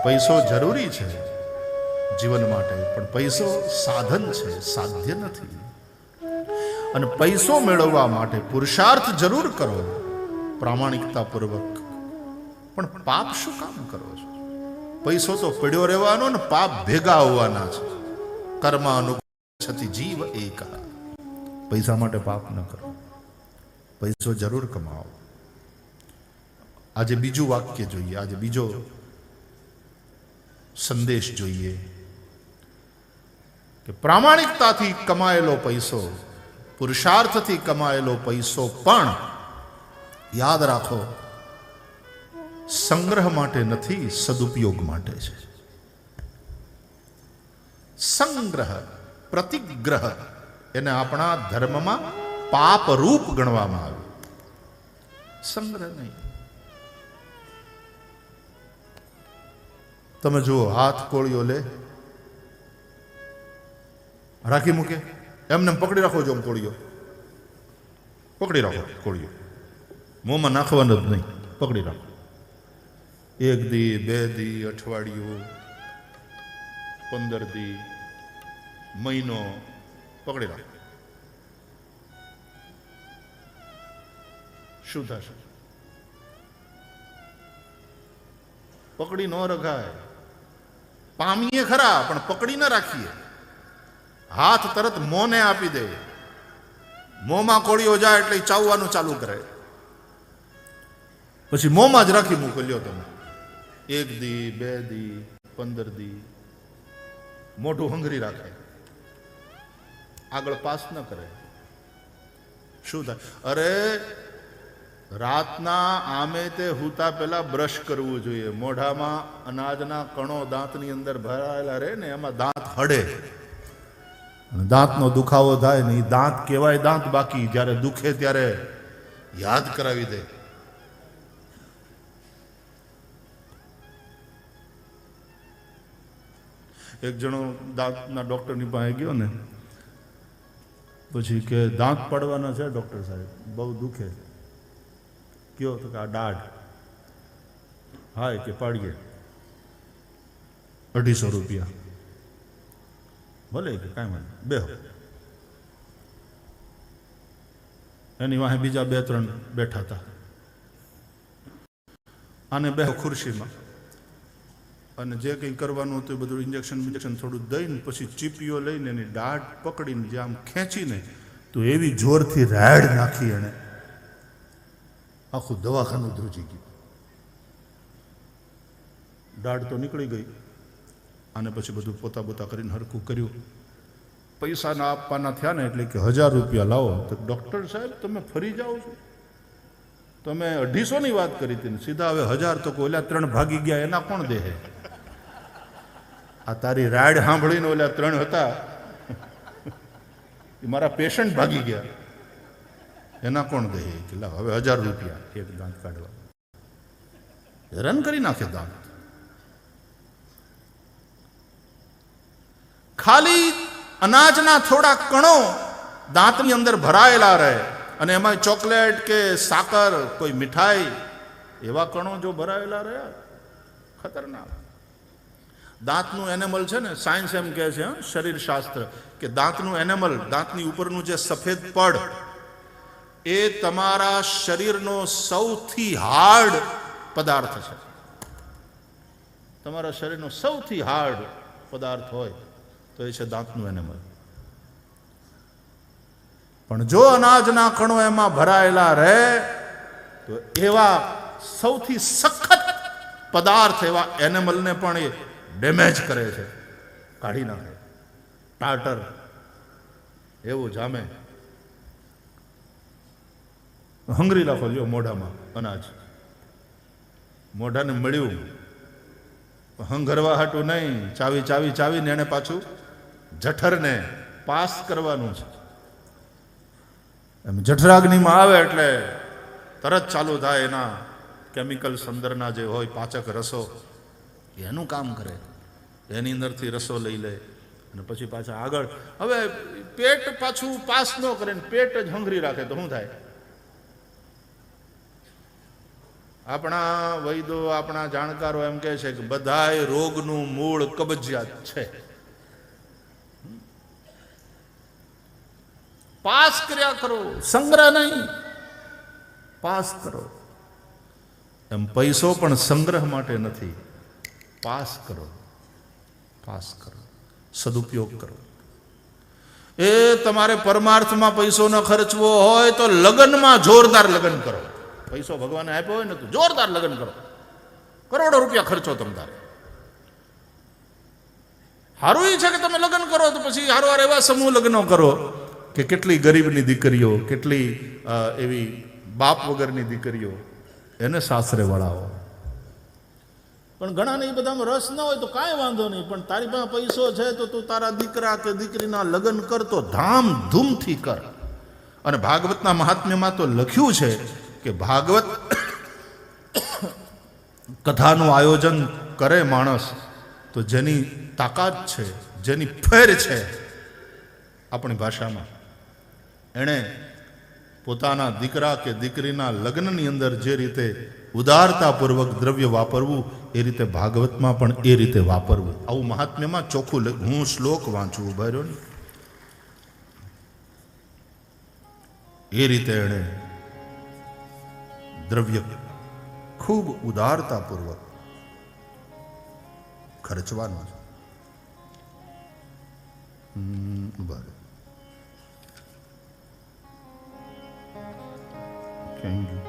પૈસો જરૂરી છે જીવન માટે, પણ પૈસો સાધન છે, સાધ્ય નથી. અને પૈસો મેળવવા માટે પુરુષાર્થ જરૂર કરો પ્રામાણિકતાપૂર્વક, પણ પાપ શું કામ કરો છો? પૈસો તો પડ્યો રહેવાનો ને પાપ ભેગા હોવાના છે. કર્માનુગચ્છતિ જીવ એક. પૈસા માટે પાપ ન કરો, પૈસો જરૂર કમાવો. આજે બીજું વાક્ય જોઈએ, આજે બીજો સંદેશ જોઈએ કે પ્રામાણિકતાથી કમાયેલો પૈસો, પુરુષાર્થથી કમાયેલો પૈસો પણ યાદ રાખો સંગ્રહ માટે નથી, સદુપયોગ માટે છે. સંગ્રહ, પ્રતિગ્રહ એને આપણા ધર્મમાં પાપરૂપ ગણવામાં આવે, સંગ્રહ નહીં. તમે જુઓ, હાથ કોળીઓ લે, રાખી મૂકે, એમને પકડી રાખો. જો કોળીઓ પકડી રાખો, કોળીઓ મોંમાં નાખવાનું જ નહીં, પકડી રાખો. 1 દી 2 દી, અઠવાડિયું, 15 દી, મહિનો પકડી રાખો. શું થશે? પકડી ન રખાય. પામીએ ખરા, પણ પકડી ન રાખીએ. હાથ તરત મોંને આપી દે, મોંમાં કોળીઓ જાય એટલે ચાવવાનું ચાલુ કરે, પછી મોંમાં જ રાખી મૂકો. લ્યો તમે 1 દી 2 દી 15 દી, મોઢું હંગરી રાખે, આગળ પાસ ન કરે. શું થાય? અરે રાતના આમે તે હુતા પહેલા બ્રશ કરવું જોઈએ. મોઢામાં અનાજના કણો દાંતની અંદર ભરાયેલા રહે ને, એમાં દાંત હડે, દાંતનો દુખાવો થાય ને, એ દાંત કહેવાય દાંત બાકી. જ્યારે દુખે ત્યારે યાદ કરાવી દે. એક જણો દાંતના ડોક્ટરની પાસે ગયો ને, પછી કે દાંત પાડવાના છે ડોક્ટર સાહેબ, બહુ દુખે. કયો? તો કે આ દાઢ. હા, કે પાડીએ, 250 રૂપિયા. ભલે કે કાંઈ વાંધો, બેહો. એની વાહે બીજા 2-3 બેઠા હતા. આને બેહો ખુરશીમાં, અને જે કંઈ કરવાનું હતું એ બધું ઇન્જેક્શન થોડું દઈને પછી ચીપીઓ લઈને એની દાઢ પકડીને જે આમ ખેંચીને, તો એવી જોરથી રાડ નાખી એને, આખું દવાખાનું ધ્રુજી ગયું. દાઢ તો નીકળી ગઈ. અને પછી બધું પોતા કરીને હરખું કર્યું. પૈસા ના આપવાના થયા ને, એટલે કે 1000 રૂપિયા લાવો. તો ડૉક્ટર સાહેબ તમે ફરી જાઓ છો, તમે 250ની વાત કરી હતી ને સીધા હવે 1000. તો ઓલા 3 ભાગી ગયા, એના કોણ દે? આ તારી રાડ સાંભળીને ઓલા 3 હતા એ મારા પેશન્ટ ભાગી ગયા, એના કોણ દે? કે હવે 1000 રૂપિયા એક દાંત કાઢવા. હેરાન કરી નાખે દાંત. ખાલી અનાજના થોડા કણો દાંતની અંદર ભરાયેલા રહે, અને એમાં ચોકલેટ કે સાકર, કોઈ મીઠાઈ, એવા કણો જો ભરાયેલા રહ્યા, ખતરનાક. દાંતનું એનેમલ છે ને, સાયન્સ એમ કહે છે, શરીર શાસ્ત્ર, કે દાંતનું એનેમલ, દાંતની ઉપરનું જે સફેદ પડ, એ તમારા શરીરનો સૌથી હાર્ડ પદાર્થ છે. તમારા શરીરનો સૌથી હાર્ડ પદાર્થ હોય તો એ છે દાંતનું એનેમલ. પણ જો અનાજના કણો એમાં ભરાયેલા રહે તો એવા સૌથી સખત પદાર્થ, એવા એનેમલને પણ એ ડેમેજ કરે છે, કાઢી નાખે. ટાટર એવું જામે. હંગરી રાખો. લ્યો મોઢામાં અનાજ, મોઢાને મળ્યું, હંગરવા હાટું નહીં, ચાવીને એને પાછું જઠરને પાસ કરવાનું છે. એમ જઠરાગ્નિમાં આવે એટલે તરત ચાલુ થાય એના કેમિકલ્સ અંદરના જે હોય પાચક રસો, એનું કામ કરે. એની અંદરથી રસો લઈ લે અને પછી પાછા આગળ. હવે પેટ પાછું પાસ ન કરે ને પેટ જ હંગરી રાખે તો શું થાય? આપણા વૈદો, આપણા જાણકારો એમ કહે છે કે બધાય રોગનું મૂળ કબજિયાત છે. પાસ કર્યા કરો, સંગ્રહ નહીં, પાસ કરો. એમ પૈસો પણ સંગ્રહ માટે નથી, પાસ કરો, પાસ કરો, સદુપયોગ કરો. એ તમારે પરમાર્થમાં પૈસો ન ખર્ચવો હોય તો લગ્નમાં જોરદાર લગ્ન કરો. પૈસો ભગવાને આપ્યો હોય ને તો જોરદાર લગ્ન કરો, કરોડો રૂપિયા ખર્ચો તમારે. સારું એ છે કે તમે લગ્ન કરો તો પછી હારો એવા સમૂહ લગ્નો કરો કે કેટલી ગરીબની દીકરીઓ, કેટલી એવી બાપ વગરની દીકરીઓ એને સાસરે વળાવો. પણ ઘણાને એ બધામાં રસ ન હોય તો કાંઈ વાંધો નહીં, પણ તારી પાસે પૈસો છે તો તું તારા દીકરા કે દીકરીના લગ્ન કરતો ધામધૂમથી કર. અને ભાગવતના મહાત્મ્યમાં તો લખ્યું છે કે ભાગવત કથાનું આયોજન કરે માણસ તો જેની તાકાત છે, જેની ફેર છે આપણી ભાષામાં, એણે પોતાના દીકરા કે દીકરીના લગ્નની અંદર જે રીતે ઉદારતાપૂર્વક દ્રવ્ય વાપરવું એ રીતે ભાગવતમાં પણ એ રીતે વાપરવું. આવું મહાત્મ્યમાં ચોખ્ખું. હું શ્લોક વાંચું, ઉભા રહ્યો ને. એ રીતે એણે દ્રવ્ય ખૂબ ઉદારતાપૂર્વક ખર્ચવાનું છે. ઉભા રહ્યો. Thank you.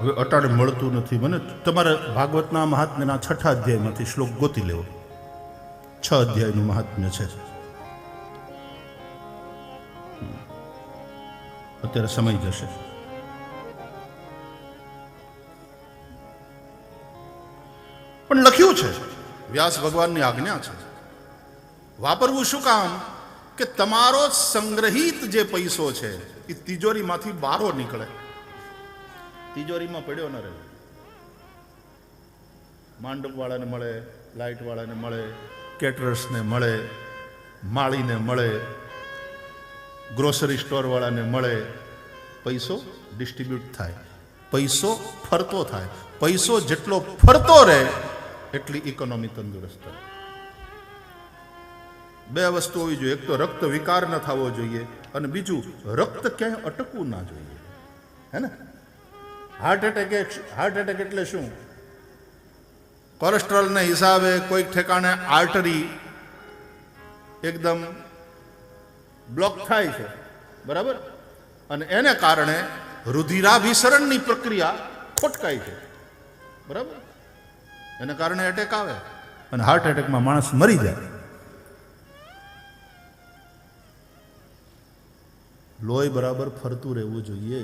હવે અટાડે મળતું નથી મને. તમારે ભાગવતના મહાત્મ્યના 6ઠા અધ્યાયમાંથી શ્લોક ગોતી લેવો. 6 અધ્યાયનું મહાત્મ્ય છે. અત્યારે સમય જશે. પણ લખ્યું છે, વ્યાસ ભગવાનની આજ્ઞા છે. વાપરવું શું કામ? કે તમારો સંગ્રહિત જે પૈસો છે એ તિજોરીમાંથી બારો નીકળે, તિજોરીમાં પડ્યો ન રહે. માંડપ વાળાને મળે, લાઇટ વાળાને મળે, કેટરર્સને મળે, માળીને મળે, ગ્રોસરી સ્ટોર વાળાને મળે. પૈસો ડિસ્ટ્રીબ્યુટ થાય, પૈસો ફરતો થાય. પૈસો જેટલો ફરતો રહે એટલી ઇકોનોમી તંદુરસ્ત રહે. 2 વસ્તુ હોવી જોઈએ. એક તો રક્ત વિકાર ન થવો જોઈએ, અને બીજું રક્ત ક્યાંય અટકવું ના જોઈએ. હે ને? હાર્ટ એટેક એટલે શું? કોલેસ્ટ્રોલના હિસાબે કોઈક ઠેકાણે આર્ટરી એકદમ બ્લોક થાય છે, બરાબર? અને એને કારણે રુધિરાભિસરણની પ્રક્રિયા ખોટકાય છે, બરાબર? એને કારણે એટેક આવે અને હાર્ટ એટેકમાં માણસ મરી જાય. લોહી બરાબર ફરતું રહેવું જોઈએ.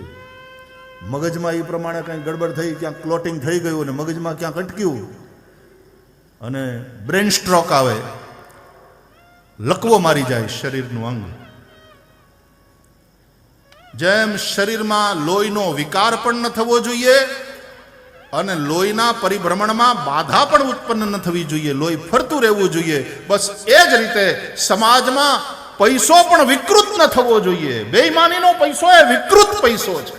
મગજમાં એ પ્રમાણે કંઈ ગડબડ થઈ, ક્યાંક ક્લોટિંગ થઈ ગયું અને મગજમાં ક્યાંક અટક્યું અને બ્રેન સ્ટ્રોક આવે, લકવો મારી જાય શરીરનું અંગ. જેમ શરીરમાં લોહીનો વિકાર પણ ન થવો જોઈએ અને લોહીના પરિભ્રમણમાં બાધા પણ ઉત્પન્ન ન થવી જોઈએ, લોહી ફરતું રહેવું જોઈએ. બસ એ જ રીતે સમાજમાં પૈસો પણ વિકૃત ન થવો જોઈએ. બેઈમાનીનો પૈસો એ વિકૃત પૈસો છે,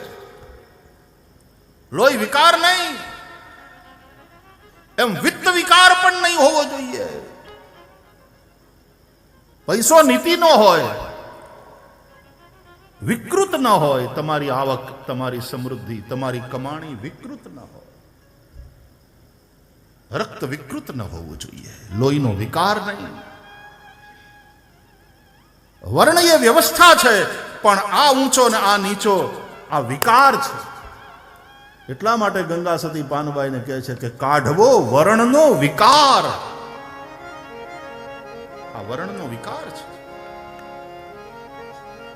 લોહી વિકાર નહીં. એમ વિત્ત વિકાર પણ નહીં હોવો જોઈએ. પૈસો નીતિ નો હોય, વિકૃત ન હોય. તમારી આવક, તમારી સમૃદ્ધિ, તમારી કમાણી વિકૃત ન હોય. રક્ત વિકૃત ન હોવું જોઈએ, લોહીનો વિકાર નહીં. વર્ણ એ વ્યવસ્થા છે, પણ આ ઊંચો ને આ નીચો આ વિકાર છે. એટલા માટે ગંગા સતી પાનુબાઈને કહે છે કે કાઢવો વર્ણનો વિકાર. આ વર્ણનો વિકાર છે.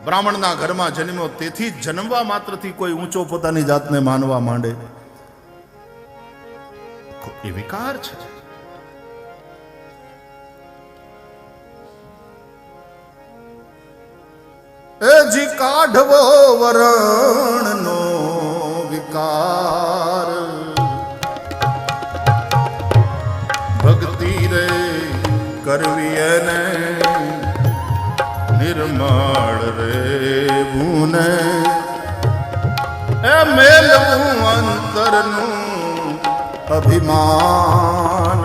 બ્રાહ્મણના ઘરમાં જન્મ્યો, તેથી જ જન્મવા માત્રથી કોઈ ઊંચો પોતાની જાતને માનવા માંડે, એ વિકાર છે. એ જી કાઢવો વરણનો વિકાર, ભક્તિ રે કરવી એને નિર્મળ રેવું ને, એ મેલવું અંતરનું અભિમાન,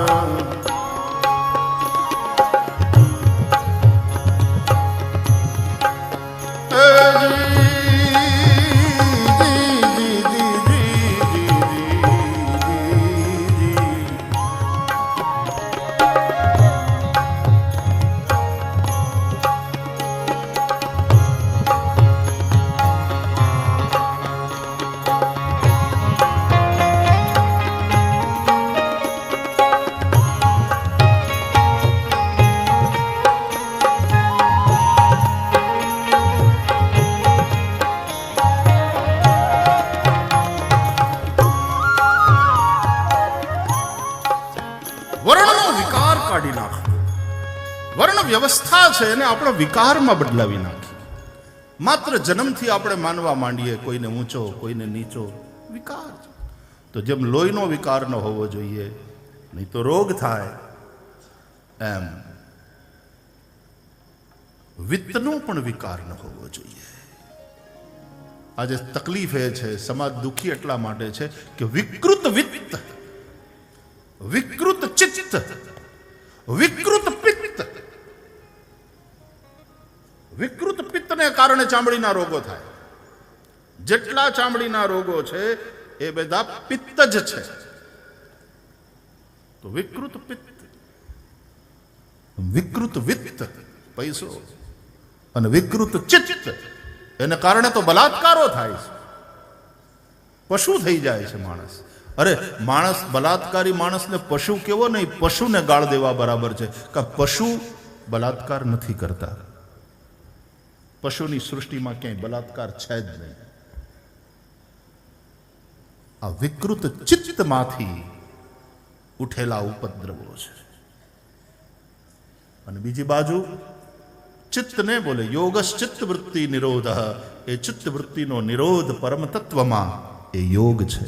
વર્ણ વ્યવસ્થા છે એને આપણે વિકારમાં બદલાવી નાખી. માત્ર જન્મથી આપણે માનવા માંડીએ કોઈને ઊંચો કોઈને નીચો, વિકાર. તો જેમ લોહીનો વિકાર ન હોવો જોઈએ, નહીં તો રોગ થાય, એમ વિત્તનો પણ વિકાર ન હોવો જોઈએ. આજે તકલીફ એ છે, સમાજ દુઃખી એટલા માટે છે કે વિકૃત વિત્ત, વિકૃત ચિત્ત, વિકૃત પિત્ત, વિકૃત પિત્તને કારણે ચામડીના રોગો થાય. જેટલા ચામડીના રોગો છે એ બધા પિત્ત જ છે. તો વિકૃત પિત્ત, વિકૃત વિત્ત પૈસો અને વિકૃત ચિત્ત, એને કારણે તો બલાત્કારો થાય છે, પશુ થઈ જાય છે માણસ. અરે માણસ, બલાત્કારી માણસને પશુ કેવો નહીં, પશુને ગાળ દેવા બરાબર છે. કે પશુ બલાત્કાર નથી કરતા, પશુની સૃષ્ટિમાં ક્યાંય બલાત્કાર છે જ નહીં. આ વિકૃત ચિત્તમાંથી ઉઠેલા ઉપદ્રવો છે. અને બીજી બાજુ ચિત્તને બોલે યોગસ ચિત્ત વૃત્તિ નિરોધ, એ ચિત્ત વૃત્તિનો નિરોધ પરમ તત્વમાં એ યોગ છે.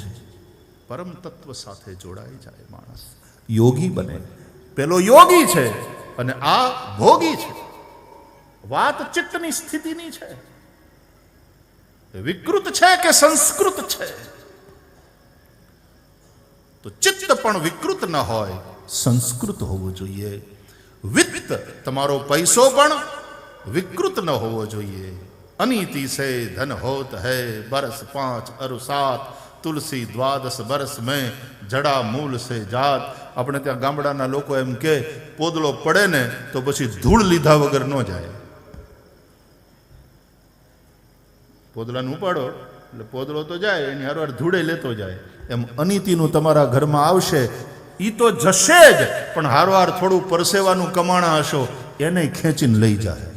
પરમ તત્વ સાથે જોડાઈ જાય માણસ, યોગી બને. પેલો યોગી છે અને આ ભોગી છે. વાત ચિત્તની સ્થિતિની છે. વિકૃત છે કે સંસ્કૃત છે. તો ચિત્ત પણ વિકૃત ન હોય, સંસ્કૃત હોવું જોઈએ. વિત્ત, તમારો પૈસો પણ વિકૃત ન હોવો જોઈએ. અનીતિ સે ધન હોત હૈ બરસ 5 અરુ 7, તુલસી 12 બરસ મેં જડા મૂલ સે જાત. આપણે ત્યાં ગામડાના લોકો એમ કે પોદળો પડે ને તો પછી ધૂળ લીધા વગર ન જાય. પોદળાને ઉપાડો એટલે પોદળો તો જાય, એની હારવાર ધૂળે લેતો જાય. એમ અનીતિનું તમારા ઘરમાં આવશે, ઈ તો જશે જ, પણ હારવાર થોડું પરસેવાનું કમાણા હશો એને ખેંચીને લઈ જાય.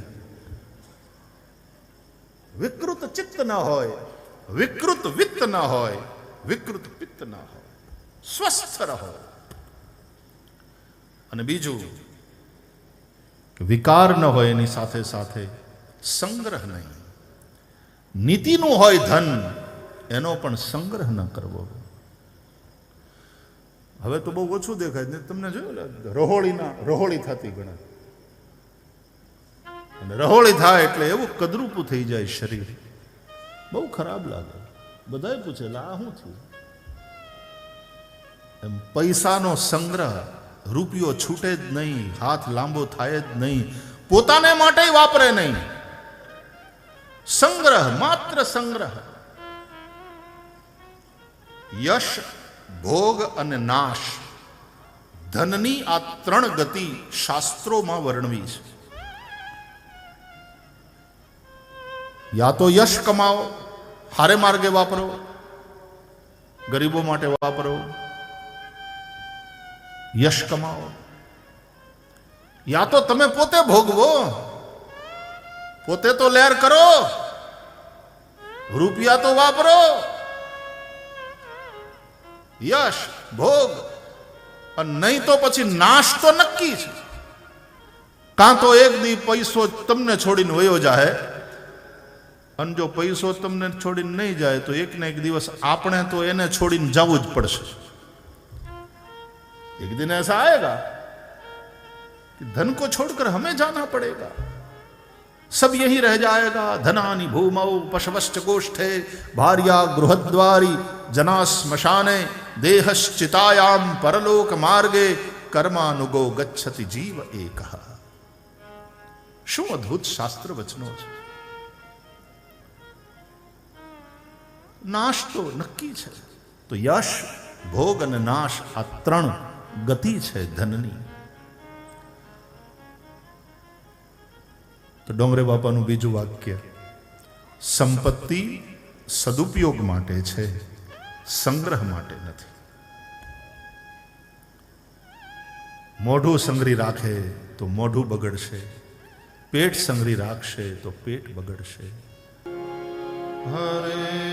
વિકૃત ચિત્ત ન હોય, વિકૃત વિત્ત ન હોય, વિકૃત પિત્ત ન હોય, સ્વસ્થ રહો. અને બીજું કે વિકાર ન હોય એની સાથે સાથે સંગ્રહ નહીં. નીતિનું હોય ધન, એનો પણ સંગ્રહ ન કરવો. હવે તો બહુ ઓછું દેખાય ને, તમને જોયું રહોળી થતી ગણે, અને રહોળી થાય એટલે એવું કદરૂપું થઈ જાય શરીર, બહુ ખરાબ લાગે. બધાય પૂછે આ શું થયું? એમ પૈસાનો સંગ્રહ, રૂપિયો છૂટે જ નહીં, હાથ લાંબો થાય જ નહીં, પોતાને માટે વાપરે નહીં. સંગ્રહ, માત્ર સંગ્રહ. યશ, ભોગ અને નાશ, ધનની આ 3 ગતિ શાસ્ત્રોમાં વર્ણવી છે. યા તો યશ કમાઓ, હારે માર્ગે વાપરો, ગરીબો માટે વાપરો, યશ કમાઓ. યા તો તમે પોતે ભોગવો, પોતે તો લહેર કરો, રૂપિયા તો વાપરો. યશ, ભોગ, અને નહીં તો પછી નાશ તો નક્કી છે. કાં તો એક દી પૈસો તમને છોડીને વયો જાય, અને જો પૈસો તમને છોડીને નહીં જાય તો એક ને એક દિવસ આપણે તો એને છોડીને જવું જ પડશે. एक दिन ऐसा आएगा कि धन को छोड़कर हमें जाना पड़ेगा. सब यही रह जाएगा. धनानि भूमौ पशवश्च गोष्ठे भार्या गृहद्वारी जना स्मशाने देहश्चितायाम परलोक मार्गे कर्मानुगो गच्छति जीव एकः. શું અદ્ભુત શાસ્ત્ર વચનો છે. નાશ તો નક્કી છે. તો યશ, ભોગ અને નાશ આ ત્રણ ગતિ છે ધનની. તો ડોંગરે બાપાનું બીજું વાક્ય, સંપત્તિ સદુપયોગ માટે છે, સંગ્રહ માટે નથી. મોઢું સંગ્રહી રાખે તો મોઢું બગડશે, પેટ સંગ્રહી રાખશે તો પેટ બગડશે. હરે